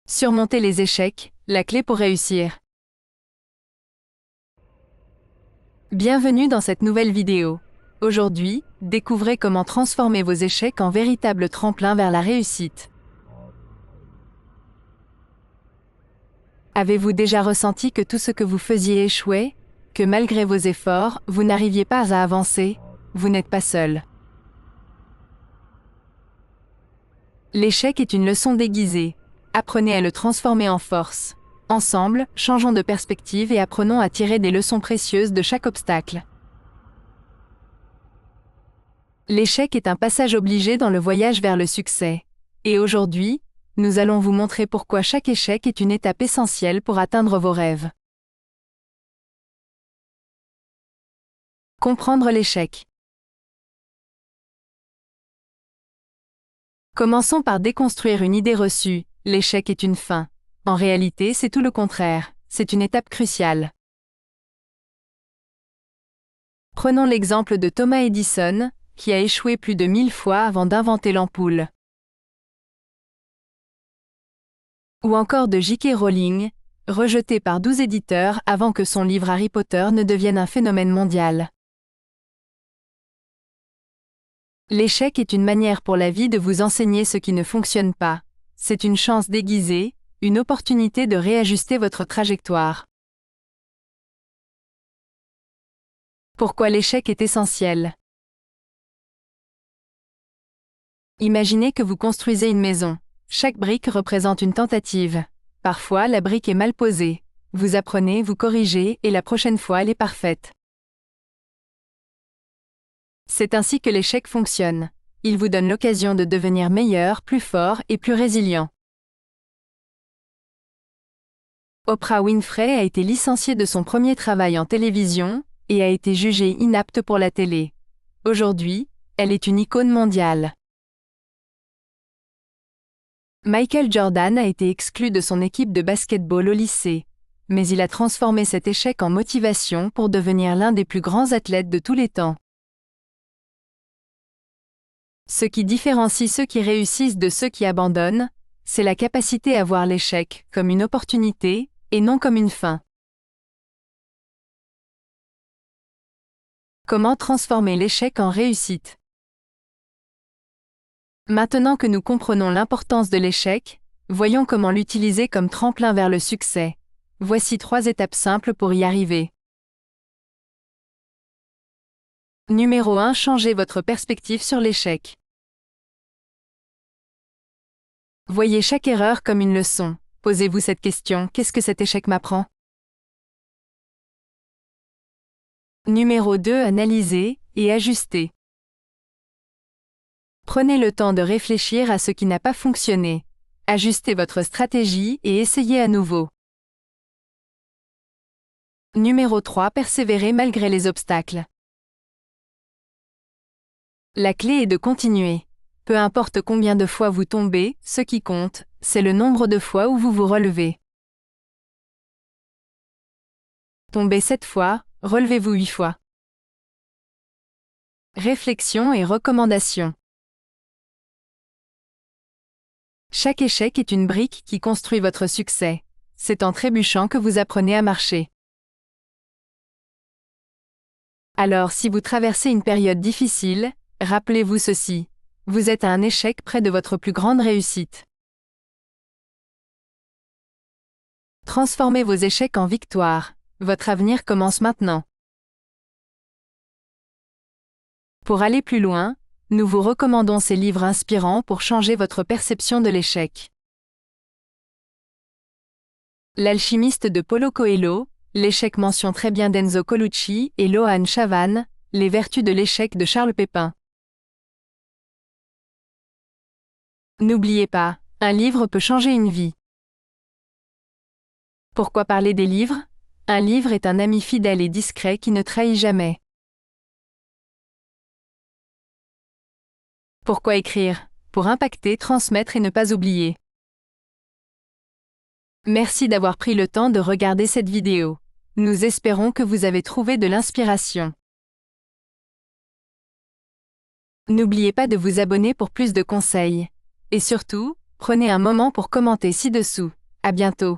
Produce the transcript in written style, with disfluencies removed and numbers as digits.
Surmonter les échecs, la clé pour réussir. Bienvenue dans cette nouvelle vidéo. Aujourd'hui, découvrez comment transformer vos échecs en véritable tremplin vers la réussite. Avez-vous déjà ressenti que tout ce que vous faisiez échouait? Que malgré vos efforts, vous n'arriviez pas à avancer? Vous n'êtes pas seul. L'échec est une leçon déguisée. Apprenez à le transformer en force. Ensemble, changeons de perspective et apprenons à tirer des leçons précieuses de chaque obstacle. L'échec est un passage obligé dans le voyage vers le succès. Et aujourd'hui, nous allons vous montrer pourquoi chaque échec est une étape essentielle pour atteindre vos rêves. Comprendre l'échec. Commençons par déconstruire une idée reçue. L'échec est une fin. En réalité, c'est tout le contraire. C'est une étape cruciale. Prenons l'exemple de Thomas Edison, qui a échoué plus de 1000 fois avant d'inventer l'ampoule. Ou encore de J.K. Rowling, rejeté par 12 éditeurs avant que son livre Harry Potter ne devienne un phénomène mondial. L'échec est une manière pour la vie de vous enseigner ce qui ne fonctionne pas. C'est une chance déguisée, une opportunité de réajuster votre trajectoire. Pourquoi l'échec est essentiel? Imaginez que vous construisez une maison. Chaque brique représente une tentative. Parfois, la brique est mal posée. Vous apprenez, vous corrigez, et la prochaine fois, elle est parfaite. C'est ainsi que l'échec fonctionne. Il vous donne l'occasion de devenir meilleur, plus fort et plus résilient. Oprah Winfrey a été licenciée de son premier travail en télévision et a été jugée inapte pour la télé. Aujourd'hui, elle est une icône mondiale. Michael Jordan a été exclu de son équipe de basket-ball au lycée, mais il a transformé cet échec en motivation pour devenir l'un des plus grands athlètes de tous les temps. Ce qui différencie ceux qui réussissent de ceux qui abandonnent, c'est la capacité à voir l'échec comme une opportunité et non comme une fin. Comment transformer l'échec en réussite? Maintenant que nous comprenons l'importance de l'échec, voyons comment l'utiliser comme tremplin vers le succès. Voici 3 étapes simples pour y arriver. Numéro 1. Changez votre perspective sur l'échec. Voyez chaque erreur comme une leçon. Posez-vous cette question: qu'est-ce que cet échec m'apprend? Numéro 2. Analysez et ajustez. Prenez le temps de réfléchir à ce qui n'a pas fonctionné. Ajustez votre stratégie et essayez à nouveau. Numéro 3. Persévérez malgré les obstacles. La clé est de continuer. Peu importe combien de fois vous tombez, ce qui compte, c'est le nombre de fois où vous vous relevez. Tombez 7 fois, relevez-vous 8 fois. Réflexion et recommandations. Chaque échec est une brique qui construit votre succès. C'est en trébuchant que vous apprenez à marcher. Alors, si vous traversez une période difficile, rappelez-vous ceci: vous êtes à un échec près de votre plus grande réussite. Transformez vos échecs en victoires. Votre avenir commence maintenant. Pour aller plus loin, nous vous recommandons ces livres inspirants pour changer votre perception de l'échec. L'alchimiste de Paulo Coelho, L'échec mentionne très bien d'Enzo Colucci et Lohan Chavan, Les vertus de l'échec de Charles Pépin. N'oubliez pas, un livre peut changer une vie. Pourquoi parler des livres? Un livre est un ami fidèle et discret qui ne trahit jamais. Pourquoi écrire? Pour impacter, transmettre et ne pas oublier. Merci d'avoir pris le temps de regarder cette vidéo. Nous espérons que vous avez trouvé de l'inspiration. N'oubliez pas de vous abonner pour plus de conseils. Et surtout, Prenez un moment pour commenter ci-dessous. À bientôt.